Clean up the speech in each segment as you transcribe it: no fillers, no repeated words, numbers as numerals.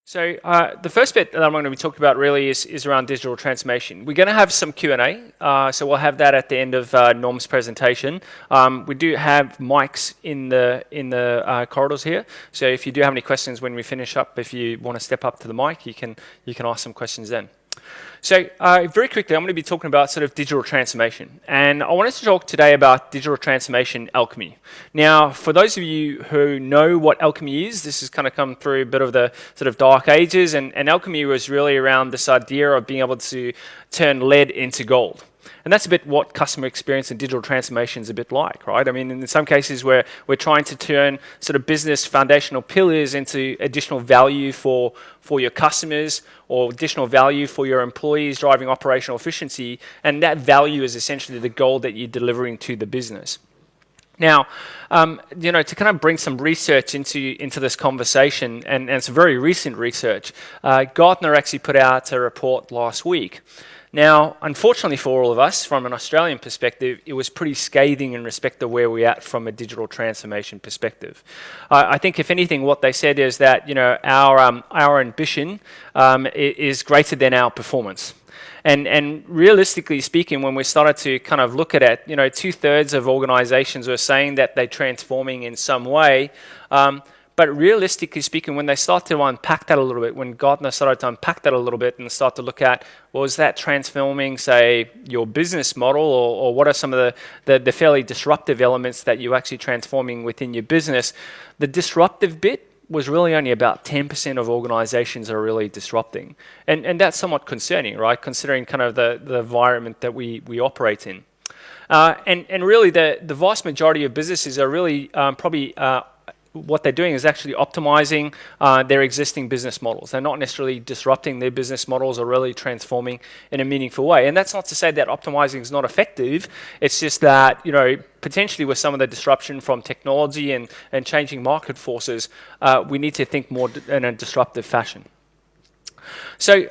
So the first bit that I'm going to be talking about really is around digital transformation. We're going to have some Q&A, so we'll have that at the end of Norm's presentation. We do have mics in the corridors here, so if you do have any questions when we finish up, if you want to step up to the mic, you can ask some questions then. So very quickly, I'm going to be talking about sort of digital transformation. And I wanted to talk today about digital transformation alchemy. Now, for those of you who know what alchemy is, this has kind of come through a bit of the sort of dark ages. And alchemy was really around this idea of being able to turn lead into gold. And that's a bit what customer experience and digital transformation is a bit like, right? I mean, in some cases we're trying to turn sort of business foundational pillars into additional value for your customers or additional value for your employees, driving operational efficiency. And that value is essentially the goal that you're delivering to the business. Now, to kind of bring some research into this conversation, and some very recent research, Gartner actually put out a report last week. Now, unfortunately for all of us, from an Australian perspective, it was pretty scathing in respect to where we're at from a digital transformation perspective. I think, if anything, what they said is that our ambition is greater than our performance. And realistically speaking, when we started to kind of look at it, 2/3 of organisations were saying that they're transforming in some way. But realistically speaking, when they start to unpack that a little bit, when Gartner started to unpack that a little bit and start to look at, well, is that transforming, say, your business model, or what are some of the fairly disruptive elements that you're actually transforming within your business? The disruptive bit was really only about 10% of organizations are really disrupting. And that's somewhat concerning, right, considering kind of the environment that we operate in. And really, the vast majority of businesses are really probably what they're doing is actually optimizing their existing business models. They're not necessarily disrupting their business models or really transforming in a meaningful way. And that's not to say that optimizing is not effective. It's just that, potentially with some of the disruption from technology and changing market forces, we need to think more in a disruptive fashion. So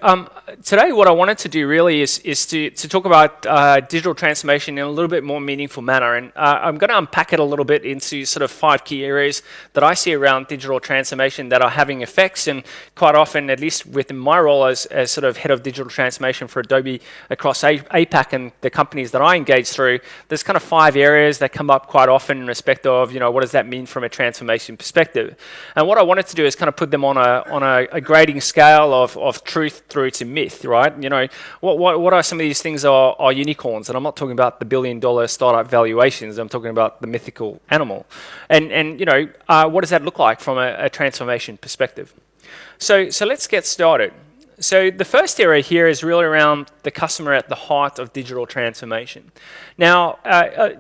today what I wanted to do really is to talk about digital transformation in a little bit more meaningful manner. And I'm going to unpack it a little bit into sort of 5 key areas that I see around digital transformation that are having effects. And quite often, at least within my role as sort of head of digital transformation for Adobe across APAC and the companies that I engage through, there's kind of 5 areas that come up quite often in respect of, what does that mean from a transformation perspective? And what I wanted to do is kind of put them on a grading scale of truth through to myth, right? What are some of these things are unicorns? And I'm not talking about the billion-dollar startup valuations. I'm talking about the mythical animal. And what does that look like from a transformation perspective? So let's get started. So the first area here is really around the customer at the heart of digital transformation. Now,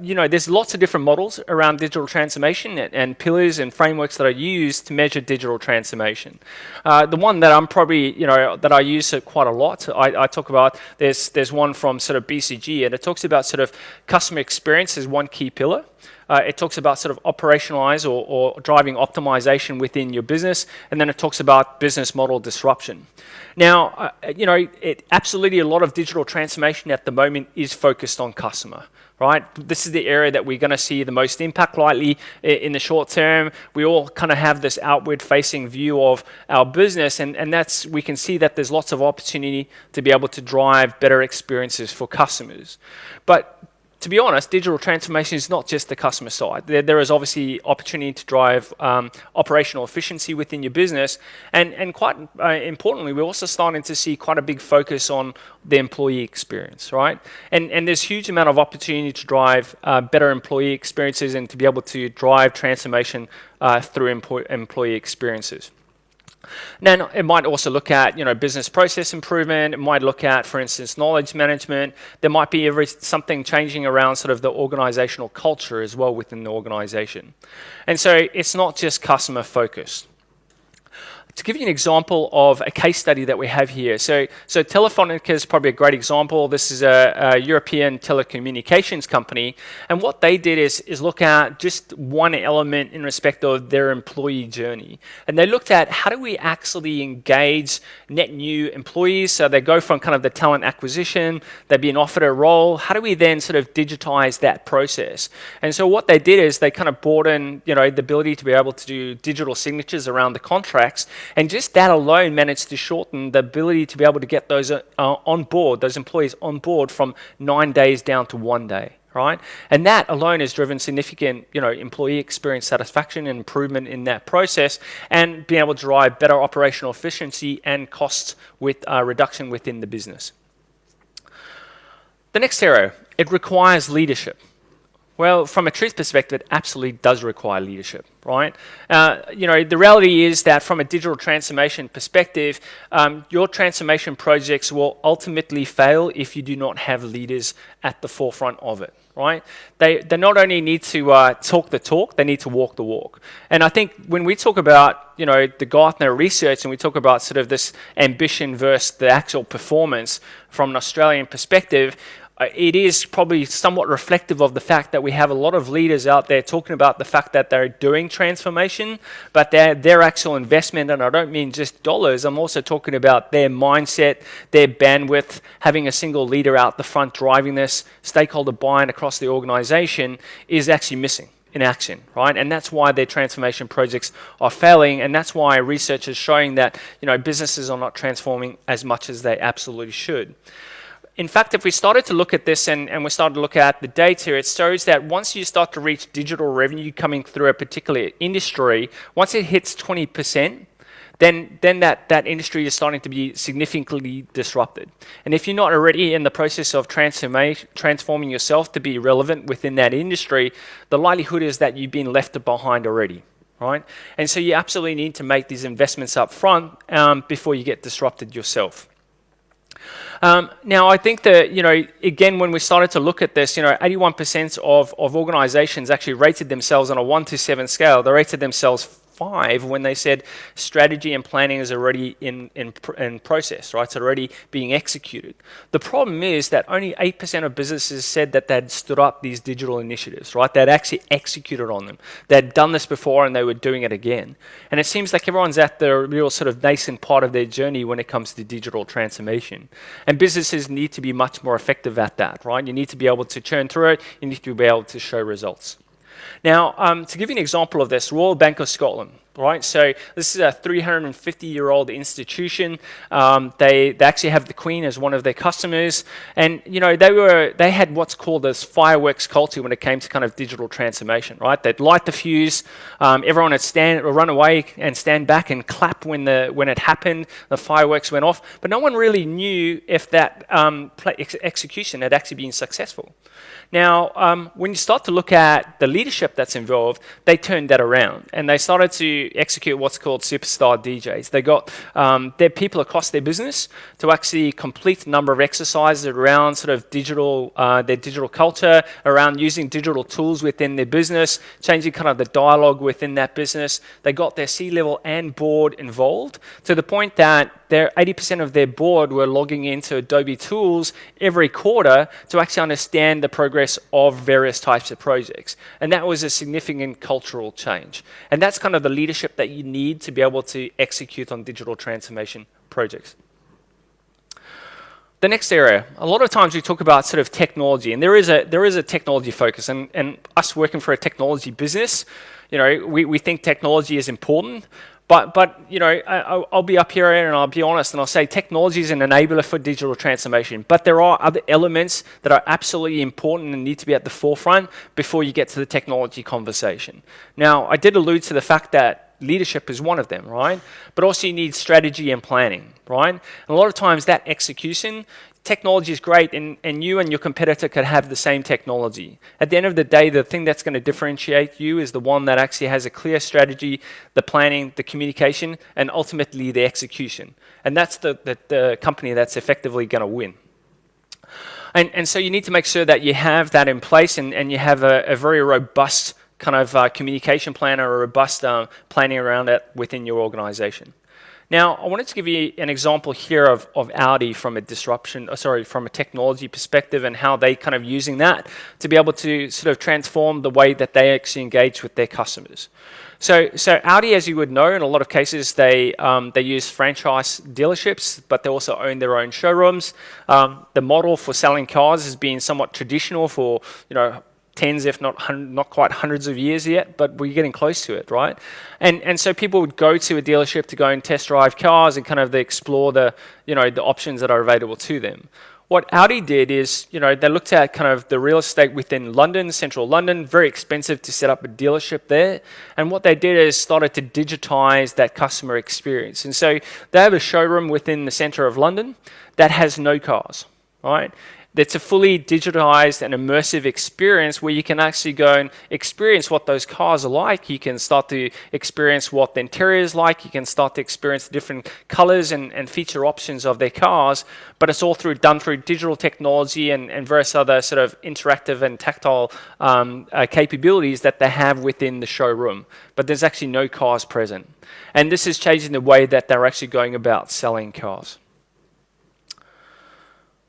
there's lots of different models around digital transformation and pillars and frameworks that are used to measure digital transformation. The one that I'm probably, that I use quite a lot, I talk about, there's one from sort of BCG, and it talks about sort of customer experience as one key pillar. It talks about sort of operationalize or driving optimization within your business, and then it talks about business model disruption. Now, absolutely a lot of digital transformation at the moment is focused on customer, right? This is the area that we're going to see the most impact likely in the short term. We all kind of have this outward-facing view of our business, and we can see that there's lots of opportunity to be able to drive better experiences for customers. But to be honest, digital transformation is not just the customer side. There is obviously opportunity to drive operational efficiency within your business. And quite importantly, we're also starting to see quite a big focus on the employee experience, right? And there's a huge amount of opportunity to drive better employee experiences and to be able to drive transformation through employee experiences. Now, it might also look at, business process improvement. It might look at, for instance, knowledge management. There might be something changing around sort of the organizational culture as well within the organization. And so it's not just customer focused. To give you an example of a case study that we have here. So Telefonica is probably a great example. This is a European telecommunications company. And what they did is look at just one element in respect of their employee journey. And they looked at how do we actually engage net new employees? So they go from kind of the talent acquisition, they're being offered a role. How do we then sort of digitize that process? And so what they did is they kind of brought in, the ability to be able to do digital signatures around the contracts And just that alone managed to shorten the ability to be able to get those on board, those employees on board from 9 days down to 1 day. Right? And that alone has driven significant, employee experience satisfaction and improvement in that process, and being able to drive better operational efficiency and cost with reduction within the business. The next area, it requires leadership. Well, from a truth perspective, it absolutely does require leadership, right? The reality is that from a digital transformation perspective, your transformation projects will ultimately fail if you do not have leaders at the forefront of it, right? They not only need to talk the talk, they need to walk the walk. And I think when we talk about, the Gartner research, and we talk about sort of this ambition versus the actual performance from an Australian perspective, it is probably somewhat reflective of the fact that we have a lot of leaders out there talking about the fact that they're doing transformation, but their actual investment, and I don't mean just dollars, I'm also talking about their mindset, their bandwidth, having a single leader out the front driving this, stakeholder buy-in across the organization is actually missing in action, right? And that's why their transformation projects are failing, and that's why research is showing that, businesses are not transforming as much as they absolutely should. In fact, if we started to look at this and we started to look at the data, it shows that once you start to reach digital revenue coming through a particular industry, once it hits 20%, then that industry is starting to be significantly disrupted. And if you're not already in the process of transforming yourself to be relevant within that industry, the likelihood is that you've been left behind already. Right? And so you absolutely need to make these investments up front before you get disrupted yourself. Now, I think that, again, when we started to look at this, 81% of organizations actually rated themselves on a 1 to 7 scale. They rated themselves 5 when they said strategy and planning is already in process, right? It's already being executed. The problem is that only 8% of businesses said that they'd stood up these digital initiatives, right? They'd actually executed on them. They'd done this before and they were doing it again. And it seems like everyone's at the real sort of nascent part of their journey when it comes to digital transformation. And businesses need to be much more effective at that, right? You need to be able to churn through it. You need to be able to show results. Now, to give you an example of this, Royal Bank of Scotland, right? So this is a 350-year-old institution. They actually have the Queen as one of their customers, and they had what's called this fireworks culture when it came to kind of digital transformation, right? They'd light the fuse, everyone would run away and stand back and clap when it happened, the fireworks went off, but no one really knew if that execution had actually been successful. Now, when you start to look at the leadership that's involved, they turned that around and they started to execute what's called superstar DJs. They got their people across their business to actually complete a number of exercises around sort of their digital culture, around using digital tools within their business, changing kind of the dialogue within that business. They got their C-level and board involved to the point that 80% of their board were logging into Adobe tools every quarter to actually understand the progress of various types of projects. And that was a significant cultural change. And that's kind of the leadership that you need to be able to execute on digital transformation projects. The next area, a lot of times we talk about sort of technology, and there is a technology focus, and us working for a technology business, we think technology is important. But I'll be up here and I'll be honest and I'll say technology is an enabler for digital transformation. But there are other elements that are absolutely important and need to be at the forefront before you get to the technology conversation. Now, I did allude to the fact that leadership is one of them, right? But also you need strategy and planning, right? And a lot of times that execution, technology is great and you and your competitor could have the same technology. At the end of the day, the thing that's going to differentiate you is the one that actually has a clear strategy, the planning, the communication, and ultimately the execution. And that's the company that's effectively going to win. And so you need to make sure that you have that in place and you have a very robust kind of communication plan or a robust planning around it within your organization. Now, I wanted to give you an example here of Audi from a from a technology perspective and how they kind of using that to be able to sort of transform the way that they actually engage with their customers. So Audi, as you would know, in a lot of cases, they use franchise dealerships, but they also own their own showrooms. The model for selling cars has been somewhat traditional for, tens, if not quite hundreds of years yet, but we're getting close to it, right? And so people would go to a dealership to go and test drive cars and kind of explore the options that are available to them. What Audi did is, they looked at kind of the real estate within London, central London, very expensive to set up a dealership there. And what they did is started to digitize that customer experience. And so they have a showroom within the center of London that has no cars, right? It's a fully digitized and immersive experience where you can actually go and experience what those cars are like. You can start to experience what the interior is like. You can start to experience the different colors and feature options of their cars. But it's all done through digital technology and various other sort of interactive and tactile capabilities that they have within the showroom. But there's actually no cars present. And this is changing the way that they're actually going about selling cars.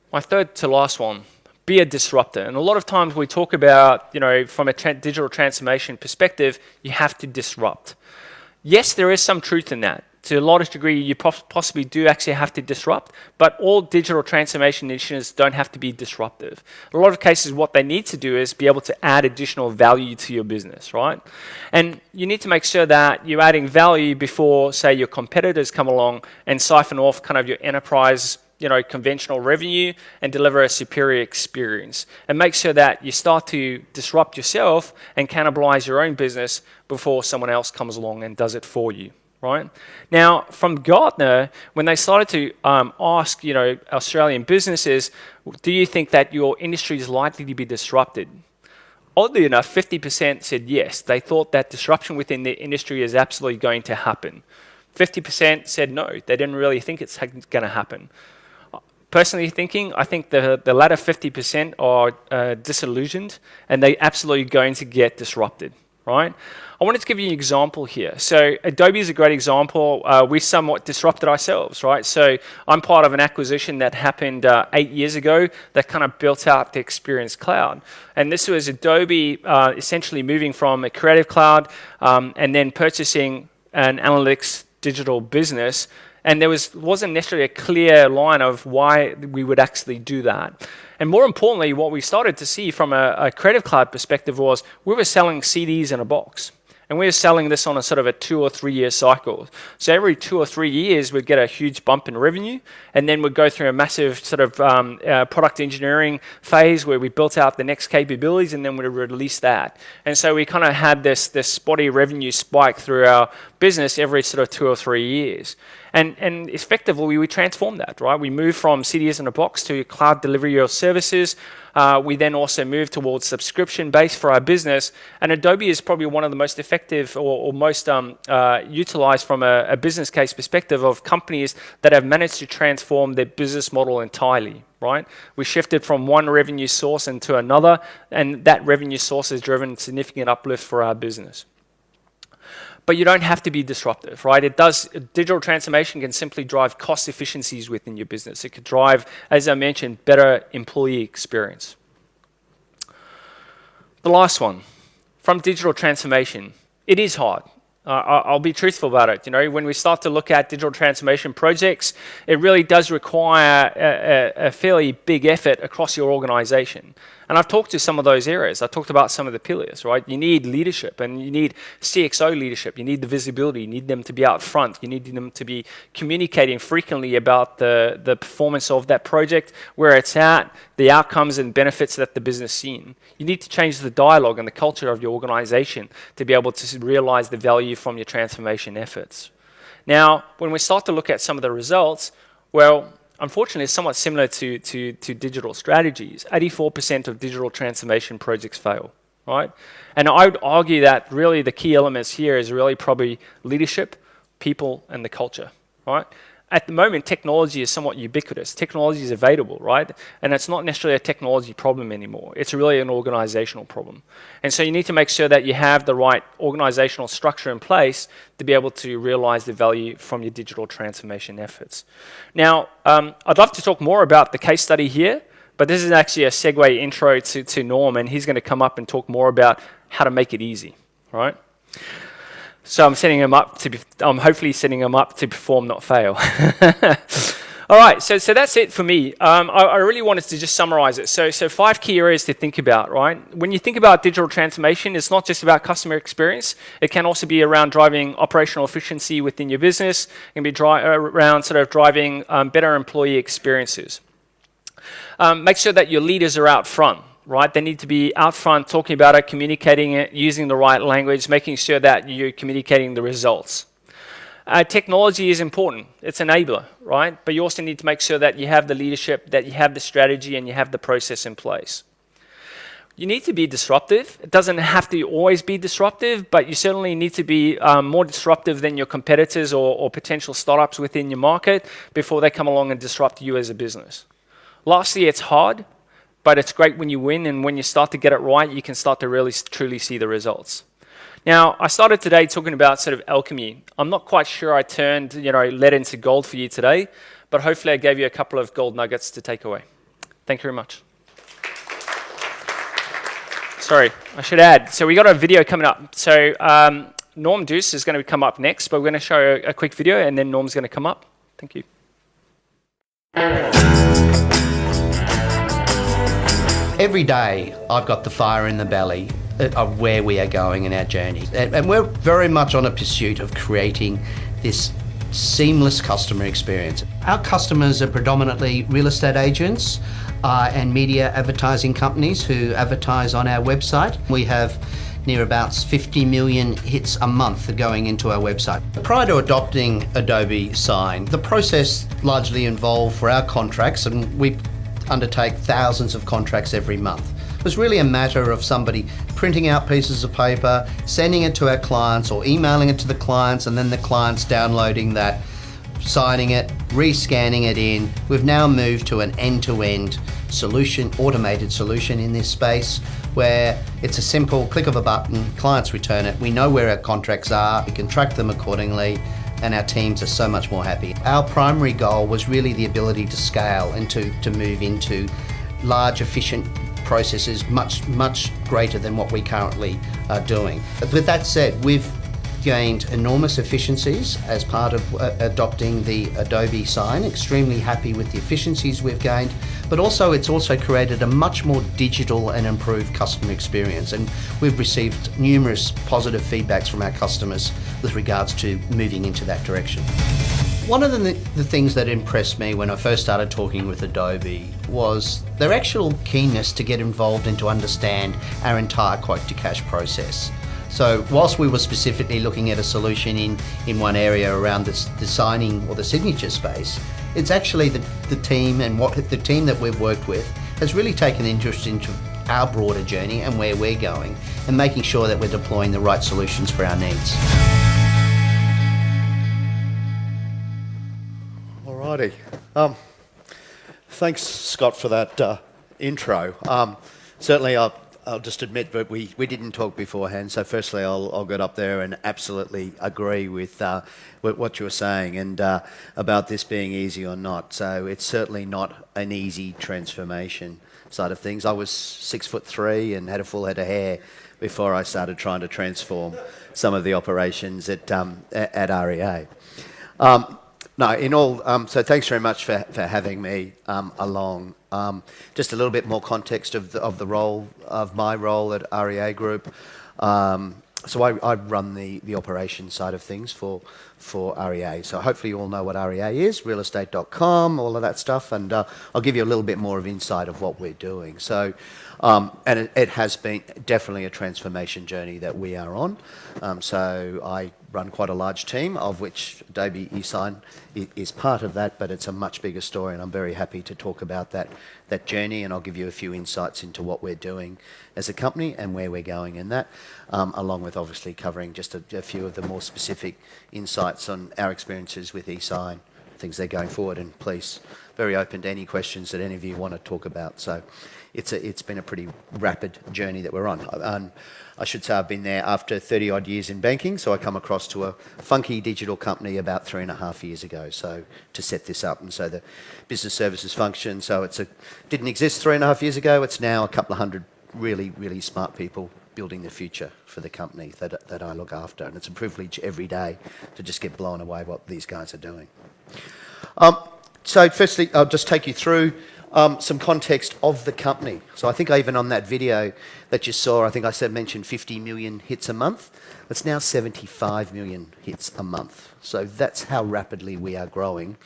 My third to last one, be a disruptor. And a lot of times we talk about, from a digital transformation perspective, you have to disrupt. Yes, there is some truth in that. To a large degree, you possibly do actually have to disrupt, but all digital transformation initiatives don't have to be disruptive. In a lot of cases, what they need to do is be able to add additional value to your business, right? And you need to make sure that you're adding value before, say, your competitors come along and siphon off kind of your enterprise conventional revenue and deliver a superior experience. And make sure that you start to disrupt yourself and cannibalize your own business before someone else comes along and does it for you, right? Now, from Gartner, when they started to ask, Australian businesses, do you think that your industry is likely to be disrupted? Oddly enough, 50% said yes. They thought that disruption within the industry is absolutely going to happen. 50% said no. They didn't really think it's going to happen. Personally thinking, I think the latter 50% are disillusioned and they're absolutely going to get disrupted, right? I wanted to give you an example here. So Adobe is a great example. We somewhat disrupted ourselves, right? So I'm part of an acquisition that happened 8 years ago that kind of built out the Experience Cloud. And this was Adobe essentially moving from a Creative Cloud and then purchasing an analytics digital business. And there wasn't necessarily a clear line of why we would actually do that. And more importantly, what we started to see from a Creative Cloud perspective was we were selling CDs in a box. And we were selling this on a sort of a 2 or 3 year cycle. So every 2 or 3 years, we'd get a huge bump in revenue. And then we'd go through a massive sort of product engineering phase where we built out the next capabilities and then we'd release that. And so we kind of had this spotty revenue spike through our business every sort of 2 or 3 years. And effectively, we transformed that, right? We moved from CDs in a box to cloud delivery of services. We then also moved towards subscription-based for our business. And Adobe is probably one of the most effective or most utilized from a business case perspective of companies that have managed to transform their business model entirely, right? We shifted from one revenue source into another, and that revenue source has driven significant uplift for our business. But you don't have to be disruptive, right? Digital transformation can simply drive cost efficiencies within your business. It could drive, as I mentioned, better employee experience. The last one, from digital transformation, it is hard. I'll be truthful about it. When we start to look at digital transformation projects, it really does require a fairly big effort across your organization. And I've talked to some of those areas. I talked about some of the pillars, right? You need leadership and you need CXO leadership. You need the visibility. You need them to be out front. You need them to be communicating frequently about the performance of that project, where it's at, the outcomes and benefits that the business seen. You need to change the dialogue and the culture of your organization to be able to realize the value from your transformation efforts. Now, when we start to look at some of the results, well, unfortunately, it's somewhat similar to digital strategies. 84% of digital transformation projects fail, right? And I would argue that really the key elements here is really probably leadership, people, and the culture, right? At the moment, technology is somewhat ubiquitous. Technology is available, right? And it's not necessarily a technology problem anymore. It's really an organizational problem. And so you need to make sure that you have the right organizational structure in place to be able to realize the value from your digital transformation efforts. Now, I'd love to talk more about the case study here, but this is actually a segue intro to Norm, and he's going to come up and talk more about how to make it easy, right? So I'm hopefully setting him up to perform, not fail. All right, so that's it for me. I really wanted to just summarize it. So 5 key areas to think about, right? When you think about digital transformation, it's not just about customer experience. It can also be around driving operational efficiency within your business. It can be around sort of driving better employee experiences. Make sure that your leaders are out front, right? They need to be out front, talking about it, communicating it, using the right language, making sure that you're communicating the results. Technology is important. It's an enabler, right? But you also need to make sure that you have the leadership, that you have the strategy, and you have the process in place. You need to be disruptive. It doesn't have to always be disruptive, but you certainly need to be more disruptive than your competitors or potential startups within your market before they come along and disrupt you as a business. Lastly, it's hard, but it's great when you win, and when you start to get it right, you can start to really truly see the results. Now, I started today talking about sort of alchemy. I'm not quite sure I turned, lead into gold for you today, but hopefully I gave you a couple of gold nuggets to take away. Thank you very much. Sorry, I should add. So we got a video coming up. So Norm Duce is going to come up next, but we're going to show a quick video, and then Norm's going to come up. Thank you. Every day, I've got the fire in the belly of where we are going in our journey. And we're very much on a pursuit of creating this seamless customer experience. Our customers are predominantly real estate agents and media advertising companies who advertise on our website. We have near about 50 million hits a month going into our website. Prior to adopting Adobe Sign, the process largely involved for our contracts, and we undertake thousands of contracts every month. It was really a matter of somebody printing out pieces of paper, sending it to our clients or emailing it to the clients, and then the clients downloading that, signing it, re-scanning it in. We've now moved to an end-to-end solution, automated solution in this space, where it's a simple click of a button, clients return it, we know where our contracts are, we can track them accordingly, and our teams are so much more happy. Our primary goal was really the ability to scale and to move into large, efficient processes, much greater than what we currently are doing. With that said, we've gained enormous efficiencies as part of adopting the Adobe Sign. Extremely happy with the efficiencies we've gained, but also it's also created a much more digital and improved customer experience, and we've received numerous positive feedbacks from our customers with regards to moving into that direction. One of the things that impressed me when I first started talking with Adobe was their actual keenness to get involved and to understand our entire quote to cash process. So whilst we were specifically looking at a solution in one area around the signing or the signature space, it's actually the team and the team that we've worked with has really taken interest into our broader journey and where we're going, and making sure that we're deploying the right solutions for our needs. Alrighty. Thanks, Scott, for that intro. Certainly, I'll just admit that we didn't talk beforehand. So, firstly, I'll get up there and absolutely agree with what you were saying and about this being easy or not. So, it's certainly not an easy transformation side of things. I was 6'3" and had a full head of hair before I started trying to transform some of the operations at REA. No, in all, so thanks very much for having me along. Just a little bit more context of my role at REA Group. So I run the operations side of things for REA. So hopefully you all know what REA is, realestate.com, all of that stuff, and I'll give you a little bit more of insight of what we're doing. So, and it has been definitely a transformation journey that we are on. So I run quite a large team, of which Adobe eSign is part of that, but it's a much bigger story, and I'm very happy to talk about that journey, and I'll give you a few insights into what we're doing as a company and where we're going in that, along with obviously covering just a few of the more specific insights on our experiences with eSign, things they're going forward, and please, very open to any questions that any of you want to talk about. So it's been a pretty rapid journey that we're on. I should say I've been there after 30 odd years in banking, so I come across to a funky digital company about 3.5 years ago, so to set this up. And so the business services function, so didn't exist 3.5 years ago, it's now a couple of hundred really, really smart people building the future for the company that I look after. And it's a privilege every day to just get blown away what these guys are doing. So firstly, I'll just take you through some context of the company. So I think even on that video that you saw, I think I said mentioned 50 million hits a month. It's now 75 million hits a month. So that's how rapidly we are growing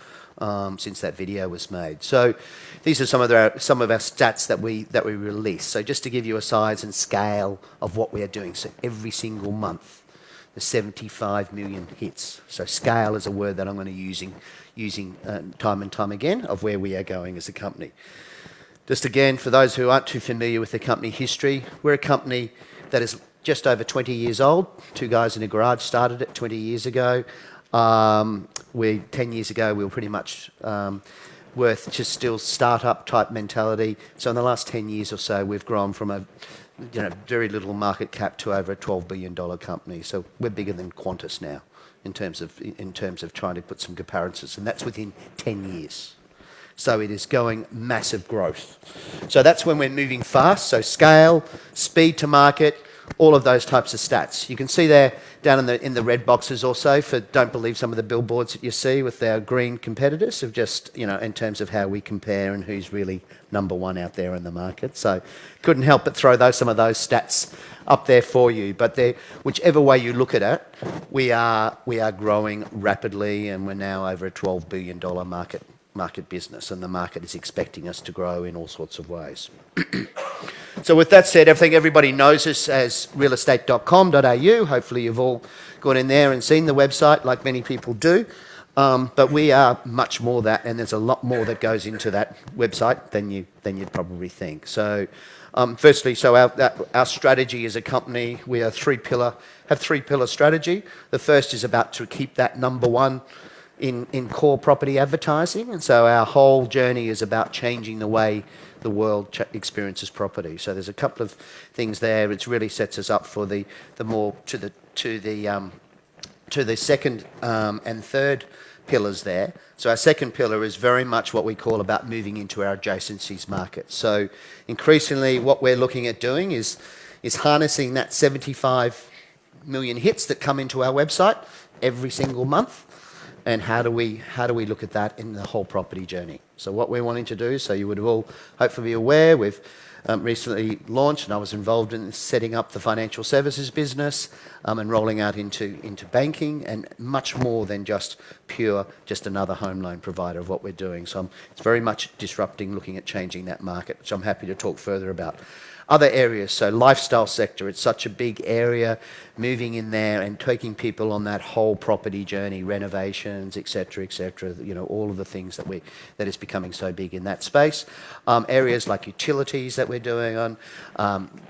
since that video was made. So these are some of our stats that we release. So just to give you a size and scale of what we are doing. So every single month, the 75 million hits. So scale is a word that I'm going to using time and time again of where we are going as a company. Just again, for those who aren't too familiar with the company history, we're a company that is just over 20 years old. Two guys in a garage started it 20 years ago. 10 years ago, we were pretty much worth just still startup type mentality. So in the last 10 years or so, we've grown from a very little market cap to over a $12 billion company. So we're bigger than Qantas now in terms of trying to put some comparisons, and that's within 10 years. So it is going massive growth. So that's when we're moving fast. So scale, speed to market, all of those types of stats. You can see there down in the red boxes also for don't believe some of the billboards that you see with our green competitors of just, in terms of how we compare and who's really number one out there in the market. So couldn't help but throw some of those stats up there for you. But whichever way you look at it, we are growing rapidly, and we're now over a $12 billion market business, and the market is expecting us to grow in all sorts of ways. So with that said, I think everybody knows us as realestate.com.au. Hopefully you've all gone in there and seen the website like many people do. But we are much more that, and there's a lot more that goes into that website than you'd probably think. So firstly, our strategy as a company, we have three-pillar strategy. The first is about to keep that number one in core property advertising, and so our whole journey is about changing the way the world experiences property. So there's a couple of things there. It really sets us up for the more to the second and third pillars there. So our second pillar is very much what we call about moving into our adjacencies market. So increasingly, what we're looking at doing is harnessing that 75 million hits that come into our website every single month. And how do we look at that in the whole property journey? So what we're wanting to do, so you would all hopefully be aware, we've recently launched, and I was involved in setting up the financial services business and rolling out into banking, and much more than just another home loan provider of what we're doing. So it's very much disrupting, looking at changing that market, which I'm happy to talk further about. Other areas, so lifestyle sector, it's such a big area, moving in there and taking people on that whole property journey, renovations, etc., all of the things that is becoming so big in that space. Areas like utilities that we're doing on,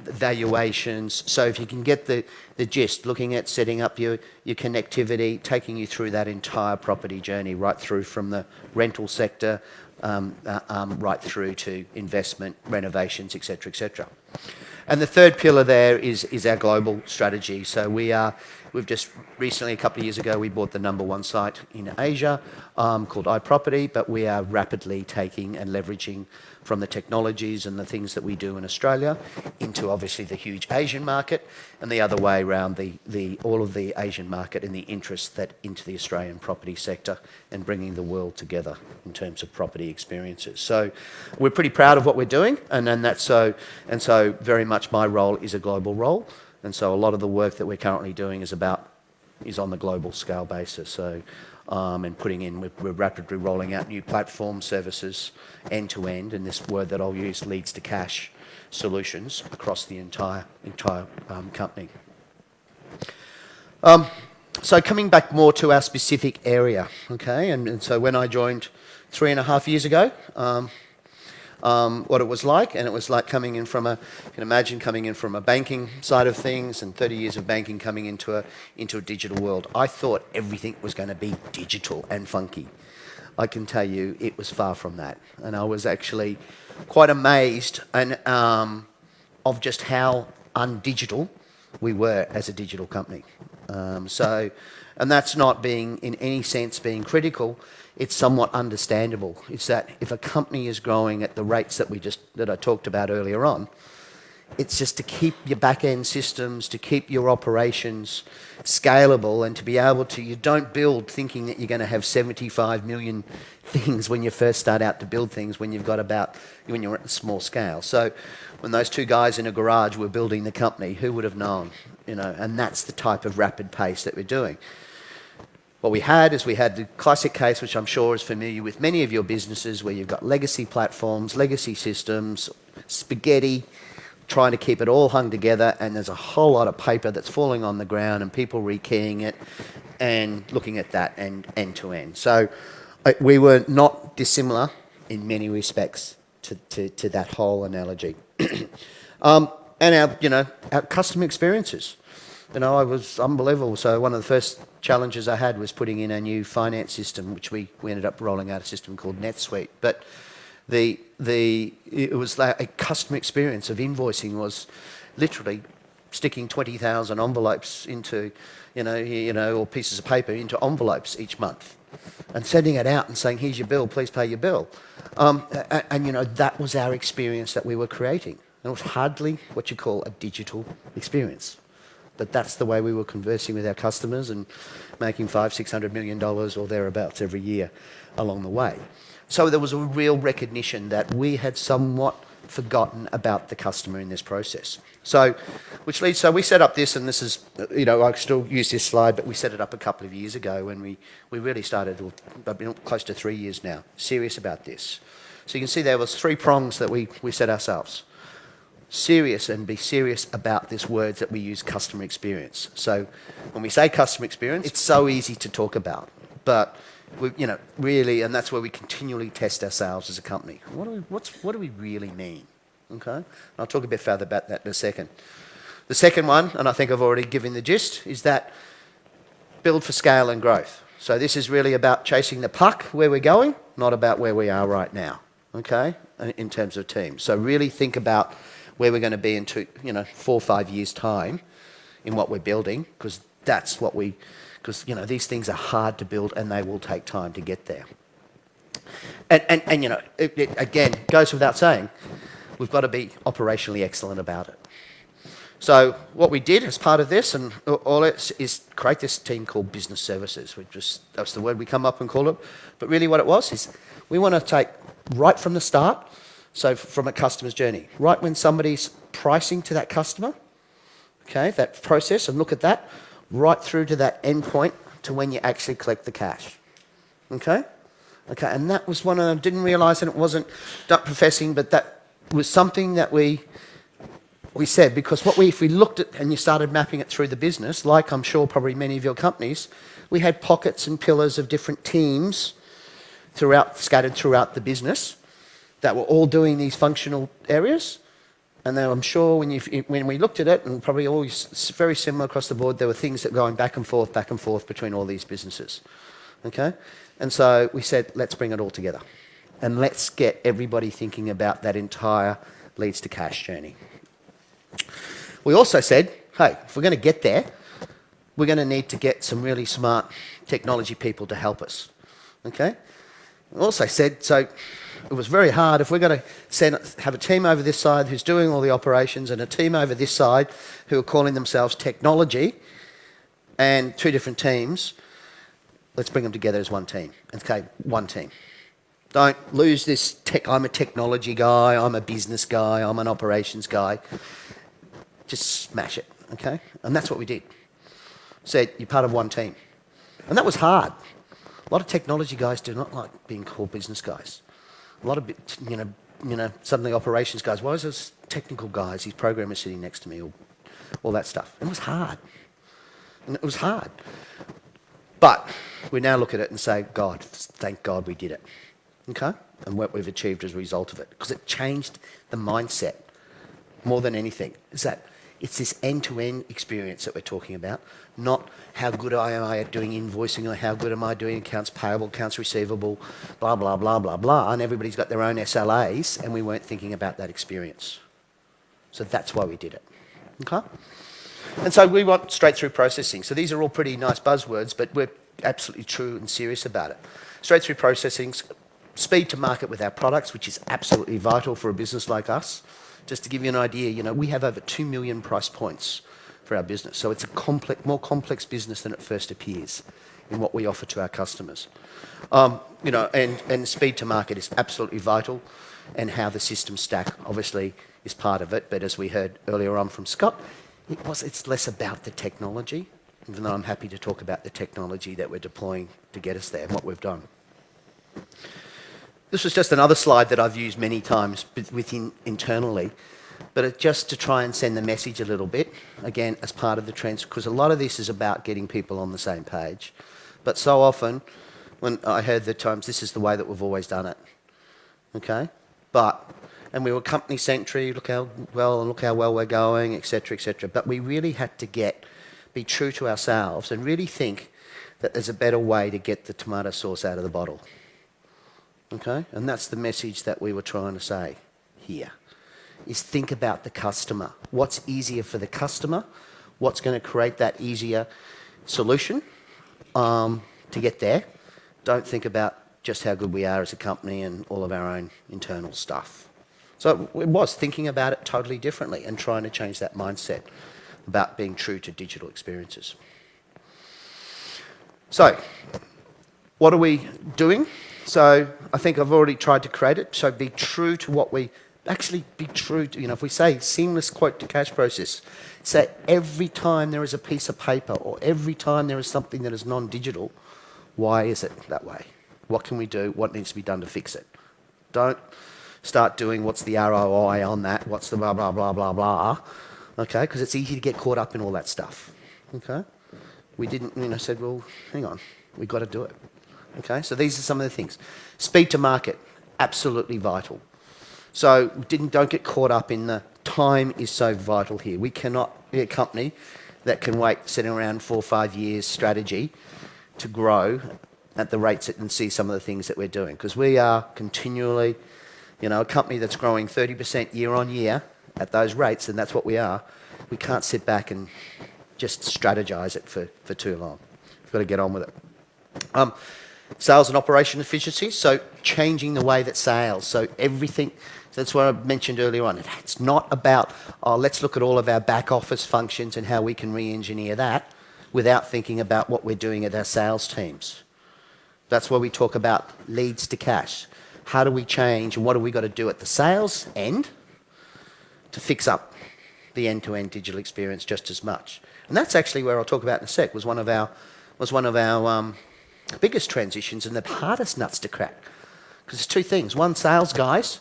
valuations. So if you can get the gist, looking at setting up your connectivity, taking you through that entire property journey, right through from the rental sector, right through to investment, renovations, etc. And the third pillar there is our global strategy. So we've just recently, a couple of years ago, we bought the number one site in Asia called iProperty, but we are rapidly taking and leveraging from the technologies and the things that we do in Australia into obviously the huge Asian market, and the other way around, all of the Asian market and the interest that into the Australian property sector and bringing the world together in terms of property experiences. So we're pretty proud of what we're doing, and that's so very much my role is a global role, and so a lot of the work that we're currently doing is on the global scale basis. So and we're rapidly rolling out new platform services end to end, and this word that I'll use, leads to cash solutions across the entire company. So coming back more to our specific area, okay, and so when I joined 3.5 years ago, what it was like, and it was like coming in from a banking side of things, and 30 years of banking coming into a digital world. I thought everything was going to be digital and funky. I can tell you it was far from that, and I was actually quite amazed of just how undigital we were as a digital company. And that's not being in any sense being critical. It's somewhat understandable. It's that if a company is growing at the rates that I talked about earlier on, It's just to keep your back-end systems, to keep your operations scalable, and to be able to, you don't build thinking that you're going to have 75 million things when you first start out to build things when you've got when you're at a small scale. So when those two guys in a garage were building the company, who would have known? And that's the type of rapid pace that we're doing. What we had the classic case, which I'm sure is familiar with many of your businesses, where you've got legacy platforms, legacy systems, spaghetti, trying to keep it all hung together, and there's a whole lot of paper that's falling on the ground and people rekeying it and looking at that and end to end. So we were not dissimilar in many respects to that whole analogy. And our customer experiences. It was unbelievable. So one of the first challenges I had was putting in a new finance system, which we ended up rolling out a system called NetSuite. But it was like a customer experience of invoicing was literally sticking 20,000 envelopes into, or pieces of paper into envelopes each month, and sending it out and saying, "Here's your bill, please pay your bill." That was our experience that we were creating. And it was hardly what you call a digital experience, but that's the way we were conversing with our customers and making $500-600 million or thereabouts every year along the way. So there was a real recognition that we had somewhat forgotten about the customer in this process. So we set up this, and this is, I still use this slide, but we set it up a couple of years ago when we really started, I've been close to 3 years now, serious about this. So you can see there was 3 prongs that we set ourselves. Serious, and be serious about this word that we use, customer experience. So when we say customer experience, it's so easy to talk about, but really, and that's where we continually test ourselves as a company. What do we really mean? Okay, and I'll talk a bit further about that in a second. The second one, and I think I've already given the gist, is that build for scale and growth. So this is really about chasing the puck where we're going, not about where we are right now. Okay, in terms of teams. So really think about where we're going to be in 4 or 5 years' time in what we're building, because these things are hard to build and they will take time to get there. And it again goes without saying, we've got to be operationally excellent about it. So what we did as part of this, and all it is, create this team called business services. That's the word we come up and call it. But really what it was is we want to take right from the start, so from a customer's journey, right when somebody's pricing to that customer, okay, that process, and look at that, right through to that end point to when you actually collect the cash. Okay, and that was one I didn't realise, and it wasn't not professing, but that was something that we said, because if we looked at and you started mapping it through the business, like I'm sure probably many of your companies, we had pockets and pillars of different teams scattered throughout the business that were all doing these functional areas. And then I'm sure when we looked at it, and probably always very similar across the board, there were things that going back and forth between all these businesses. Okay? And so we said, let's bring it all together. And let's get everybody thinking about that entire leads to cash journey. We also said, hey, if we're going to get there, we're going to need to get some really smart technology people to help us. Okay? We also said, so it was very hard if we're going to have a team over this side who's doing all the operations and a team over this side who are calling themselves technology, and 2 different teams. Let's bring them together as one team. Okay, one team. Don't lose this I'm a technology guy, I'm a business guy, I'm an operations guy. Just smash it, okay? And that's what we did. Said, you're part of one team. And that was hard. A lot of technology guys do not like being called business guys. A lot of, suddenly operations guys, why is this technical guys, these programmers sitting next to me, all that stuff. And it was hard. But we now look at it and say, thank God we did it. Okay? And what we've achieved as a result of it. Because it changed the mindset more than anything. Is that it's this end-to-end experience that we're talking about, not how good am I at doing invoicing, or how good am I doing accounts payable, accounts receivable, blah, blah, blah, blah, blah, and everybody's got their own SLAs, and we weren't thinking about that experience. So that's why we did it. Okay? And so we want straight-through processing. So these are all pretty nice buzzwords, but we're absolutely true and serious about it. Straight-through processing, speed to market with our products, which is absolutely vital for a business like us. Just to give you an idea, we have over 2 million price points for our business. So it's a more complex business than it first appears in what we offer to our customers. And speed to market is absolutely vital, and how the system stack obviously is part of it. But as we heard earlier on from Scott, it's less about the technology, even though I'm happy to talk about the technology that we're deploying to get us there and what we've done. This was just another slide that I've used many times internally, but it's just to try and send the message a little bit, again, as part of the trends, because a lot of this is about getting people on the same page. But so often, when I heard the times, this is the way that we've always done it, okay? And we were company-centric, look how well we're going, etc., etc. But we really had to be true to ourselves and really think that there's a better way to get the tomato sauce out of the bottle, okay? And that's the message that we were trying to say here, is think about the customer. What's easier for the customer? What's going to create that easier solution to get there? Don't think about just how good we are as a company and all of our own internal stuff. So it was thinking about it totally differently and trying to change that mindset about being true to digital experiences. So what are we doing? So I think I've already tried to create it. So be true to what we actually be true to. If we say seamless quote to cash process, say every time there is a piece of paper or every time there is something that is non-digital, why is it that way? What can we do? What needs to be done to fix it? Don't start doing what's the ROI on that, what's the blah, blah, blah, blah, blah, okay? Because it's easy to get caught up in all that stuff, okay? We didn't, said, well, hang on, we've got to do it, okay? So these are some of the things. Speed to market, absolutely vital. So don't get caught up in the time is so vital here. We cannot be a company that can wait sitting around 4 or 5 years strategy to grow at the rates and see some of the things that we're doing, because we are continually, a company that's growing 30% year on year at those rates, and that's what we are. We can't sit back and just strategize it for too long. We've got to get on with it. Sales and operation efficiency, so changing the way that sales, so everything, that's what I mentioned earlier on. It's not about, let's look at all of our back office functions and how we can re-engineer that without thinking about what we're doing at our sales teams. That's where we talk about leads to cash. How do we change and what have we got to do at the sales end to fix up the end-to-end digital experience just as much? And that's actually where I'll talk about in a sec, was one of our biggest transitions and the hardest nuts to crack. Because there's two things. One, sales guys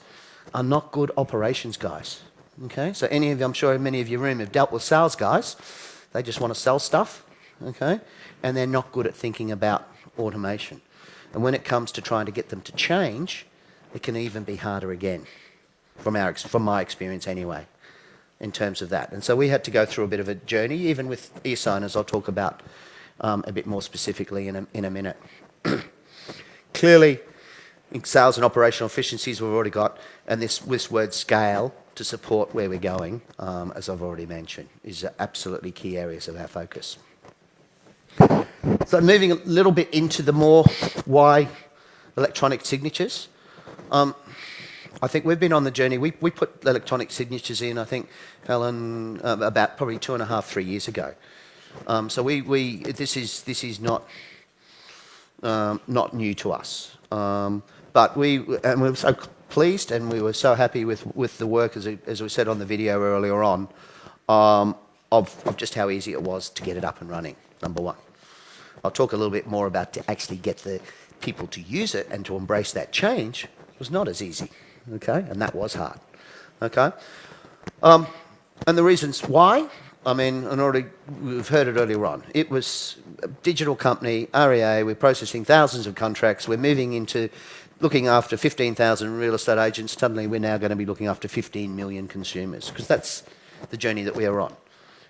are not good operations guys. Okay? So I'm sure many of you in your room have dealt with sales guys. They just want to sell stuff. Okay? And they're not good at thinking about automation. And when it comes to trying to get them to change, it can even be harder again, from my experience anyway, in terms of that. And so we had to go through a bit of a journey, even with e-signers, I'll talk about a bit more specifically in a minute. Clearly, in sales and operational efficiencies we've already got, and this word scale to support where we're going, as I've already mentioned, is absolutely key areas of our focus. So moving a little bit into the more why electronic signatures. I think we've been on the journey. We put electronic signatures in, I think, Helen, about probably 2.5, 3 years ago. So this is not new to us. But we were so pleased and we were so happy with the work, as we said on the video earlier on, of just how easy it was to get it up and running, number one. I'll talk a little bit more about to actually get the people to use it and to embrace that change was not as easy, okay? And that was hard, okay? And the reasons why, we've heard it earlier on. It was a digital company, REA, we're processing thousands of contracts, we're moving into looking after 15,000 real estate agents. Suddenly we're now going to be looking after 15 million consumers, because that's the journey that we are on.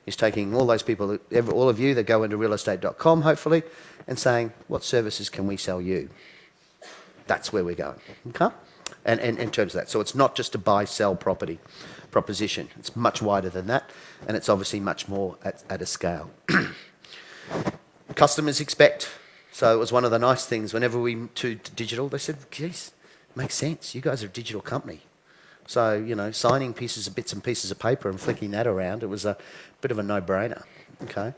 Is taking all those people, all of you that go into realestate.com, hopefully, and saying, what services can we sell you? That's where we're going, okay? And in terms of that. So it's not just a buy-sell proposition. It's much wider than that, and it's obviously much more at a scale. Customers expect. So it was one of the nice things. Whenever we to digital, they said, geez, makes sense. You guys are a digital company. So, you know, signing bits and pieces of paper and flicking that around, it was a bit of a no-brainer. Okay.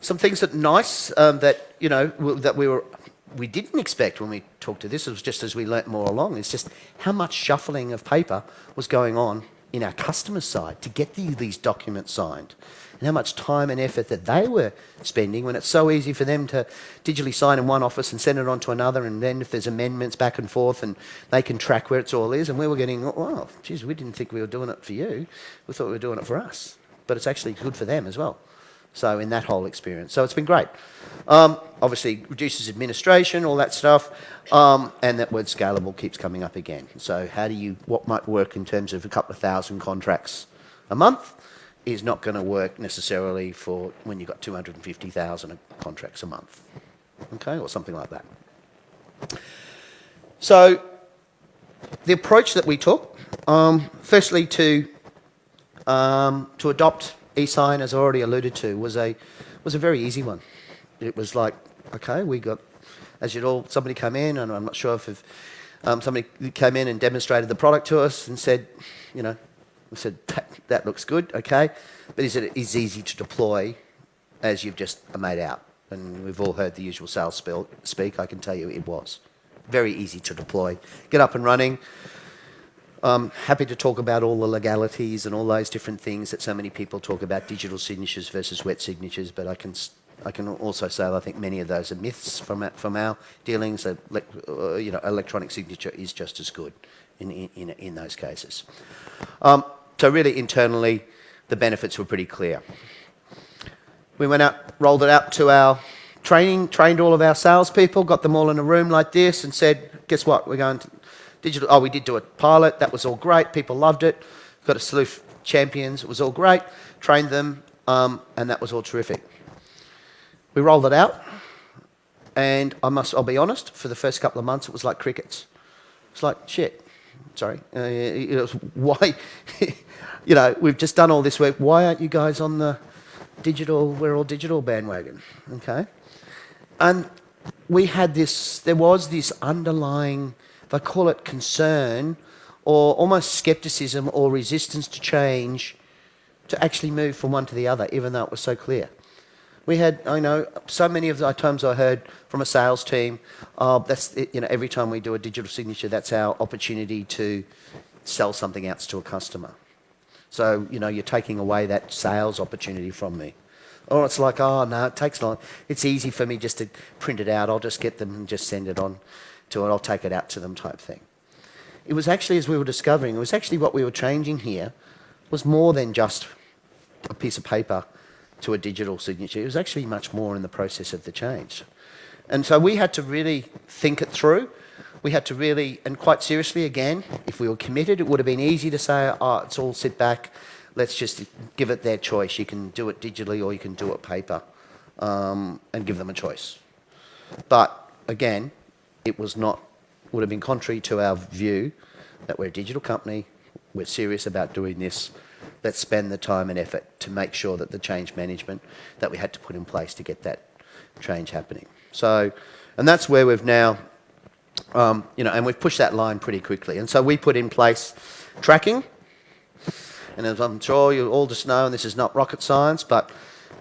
Some things that nice that, you know, that we didn't expect when we talked to this, it was just as we learnt more along, it's just how much shuffling of paper was going on in our customer side to get these documents signed, and how much time and effort that they were spending when it's so easy for them to digitally sign in one office and send it on to another, and then if there's amendments back and forth and they can track where it's all is, and we were getting, oh, geez, we didn't think we were doing it for you, we thought we were doing it for us. But it's actually good for them as well. So in that whole experience. So it's been great. Obviously reduces administration, all that stuff, and that word scalable keeps coming up again. So what might work in terms of a couple of thousand contracts a month is not going to work necessarily for when you've got 250,000 contracts a month, okay, or something like that. So the approach that we took, firstly to adopt e-sign, as I already alluded to, was a very easy one. It was like, okay, we got, somebody came in, and I'm not sure if somebody came in and demonstrated the product to us and said, you know, we said, that looks good, okay, but is it as easy to deploy as you've just made out? And we've all heard the usual sales speak. I can tell you it was. Very easy to deploy. Get up and running. Happy to talk about all the legalities and all those different things that so many people talk about, digital signatures versus wet signatures, but I can also say that I think many of those are myths from our dealings. You know, electronic signature is just as good in those cases. So really internally, the benefits were pretty clear. We went out, rolled it out to our trained all of our salespeople, got them all in a room like this and said, guess what, we're going to digital. Oh, we did do a pilot, that was all great, people loved it, got a slew of champions, it was all great, trained them, and that was all terrific. We rolled it out, and I'll be honest, for the first couple of months it was like crickets. It's like, shit, sorry, it was, why, you know, we've just done all this work, why aren't you guys on the we're all digital bandwagon, okay? And we had there was this underlying, if I call it concern, or almost skepticism or resistance to change, to actually move from one to the other, even though it was so clear. We had, I know, so many of the times I heard from a sales team, that's, you know, every time we do a digital signature, that's our opportunity to sell something else to a customer. So, you know, you're taking away that sales opportunity from me. Or it's like, oh, no, it takes long. It's easy for me just to print it out. I'll just get them and just send it on to it. I'll take it out to them type thing. It was actually, as we were discovering, it was actually what we were changing here was more than just a piece of paper to a digital signature. It was actually much more in the process of the change. And so we had to really think it through. We had to really, and quite seriously again, if we were committed, it would have been easy to say, oh, it's all sit back, let's just give it their choice. You can do it digitally or you can do it paper, and give them a choice. But again, it was not, would have been contrary to our view that we're a digital company, we're serious about doing this, let's spend the time and effort to make sure that the change management that we had to put in place to get that change happening. So, and that's where we've now, you know, and we've pushed that line pretty quickly. And so we put in place tracking, and as I'm sure you all just know, and this is not rocket science, but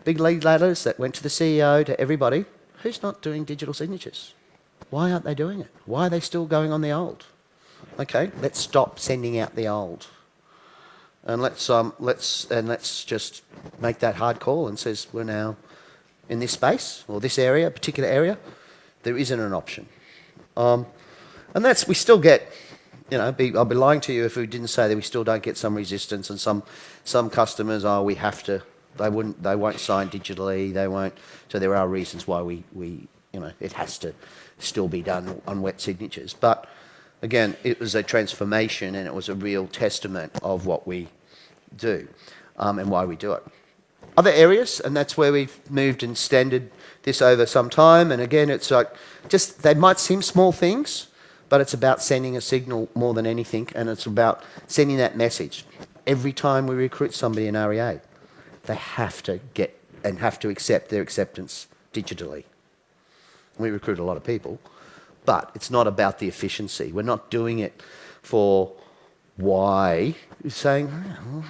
big lead ladders that went to the CEO, to everybody, who's not doing digital signatures? Why aren't they doing it? Why are they still going on the old? Okay, let's stop sending out the old. And let's just make that hard call and says we're now in this space or this area, particular area, there isn't an option. And that's, we still get, you know, I'll be lying to you if we didn't say that we still don't get some resistance, and some customers, oh, we have to, they won't sign digitally, they won't. So there are reasons why we you know, it has to still be done on wet signatures. But again, it was a transformation, and it was a real testament of what we do, and why we do it. Other areas, and that's where we've moved and extended this over some time, and again, it's like, just, they might seem small things, but it's about sending a signal more than anything, and it's about sending that message. Every time we recruit somebody in REA, they have to get and have to accept their acceptance digitally. We recruit a lot of people, but it's not about the efficiency. We're not doing it for why, is saying, well,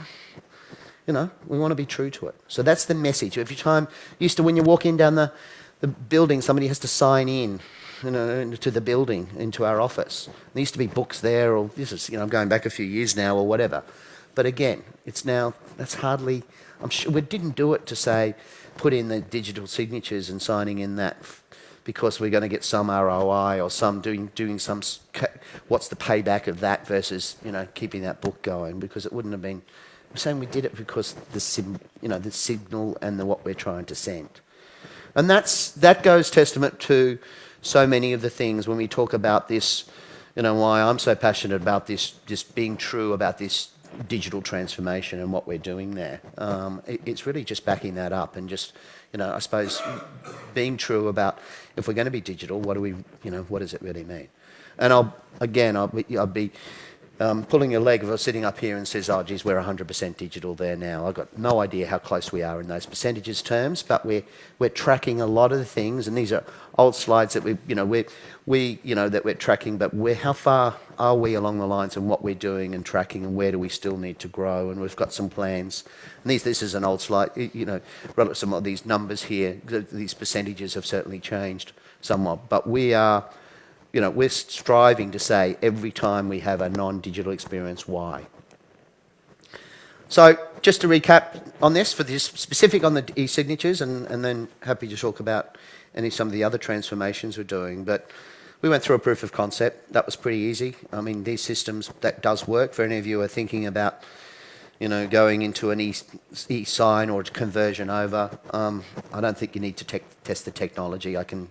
you know, we want to be true to it. So that's the message. Every time, used to when you walk in down the building, somebody has to sign in, you know, into the building, into our office. There used to be books there, or this is, you know, going back a few years now, or whatever. But again, it's now, that's hardly, I'm sure we didn't do it to say, put in the digital signatures and signing in that because we're going to get some ROI or some doing some, what's the payback of that versus, you know, keeping that book going, because it wouldn't have been, I'm saying we did it because the signal and what we're trying to send. And that goes testament to so many of the things when we talk about this, you know, why I'm so passionate about this, just being true about this digital transformation and what we're doing there. It's really just backing that up and just, you know, I suppose being true about if we're going to be digital, what do we, you know, what does it really mean? And I'll be pulling a leg if I was sitting up here and says, oh, geez, we're 100% digital there now. I've got no idea how close we are in those percentages terms, but we're tracking a lot of the things, and these are old slides that that we're tracking, but how far are we along the lines and what we're doing and tracking, and where do we still need to grow? And we've got some plans. And this is an old slide, you know, relative to some of these numbers here, these percentages have certainly changed somewhat, but we are, you know, we're striving to say every time we have a non-digital experience, why. So just to recap on this, for this specific on the e-signatures, and then happy to talk about some of the other transformations we're doing. But we went through a proof of concept. That was pretty easy. I mean, these systems, that does work. For any of you who are thinking about, you know, going into an e-sign or conversion over, I don't think you need to test the technology. I can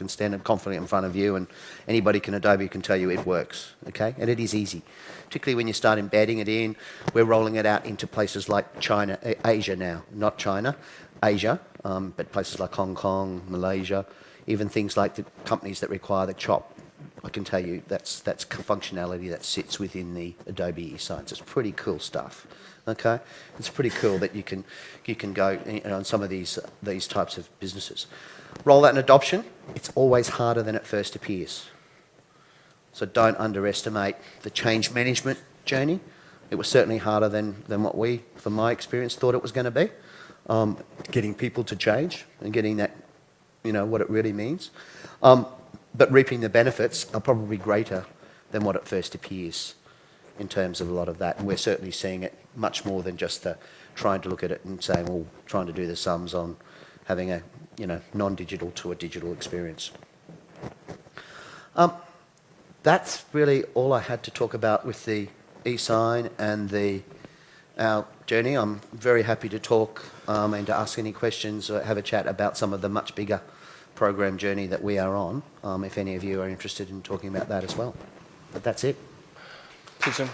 stand confident in front of you, and anybody Adobe can tell you it works, okay? And it is easy, particularly when you start embedding it in. We're rolling it out into places like China, Asia now, not China, Asia, but places like Hong Kong, Malaysia, even things like the companies that require the chop. I can tell you that's functionality that sits within the Adobe eSigns. It's pretty cool stuff, okay? It's pretty cool that you can go, you know, on some of these types of businesses. Roll out and adoption, it's always harder than it first appears. So don't underestimate the change management journey. It was certainly harder than what we, from my experience, thought it was going to be. Getting people to change and getting that, you know, what it really means. But reaping the benefits are probably greater than what it first appears in terms of a lot of that. And we're certainly seeing it much more than just trying to look at it and saying, well, trying to do the sums on having a, you know, non-digital to a digital experience. That's really all I had to talk about with the e-sign and our journey. I'm very happy to talk and to ask any questions or have a chat about some of the much bigger program journey that we are on, if any of you are interested in talking about that as well. But that's it. Susan.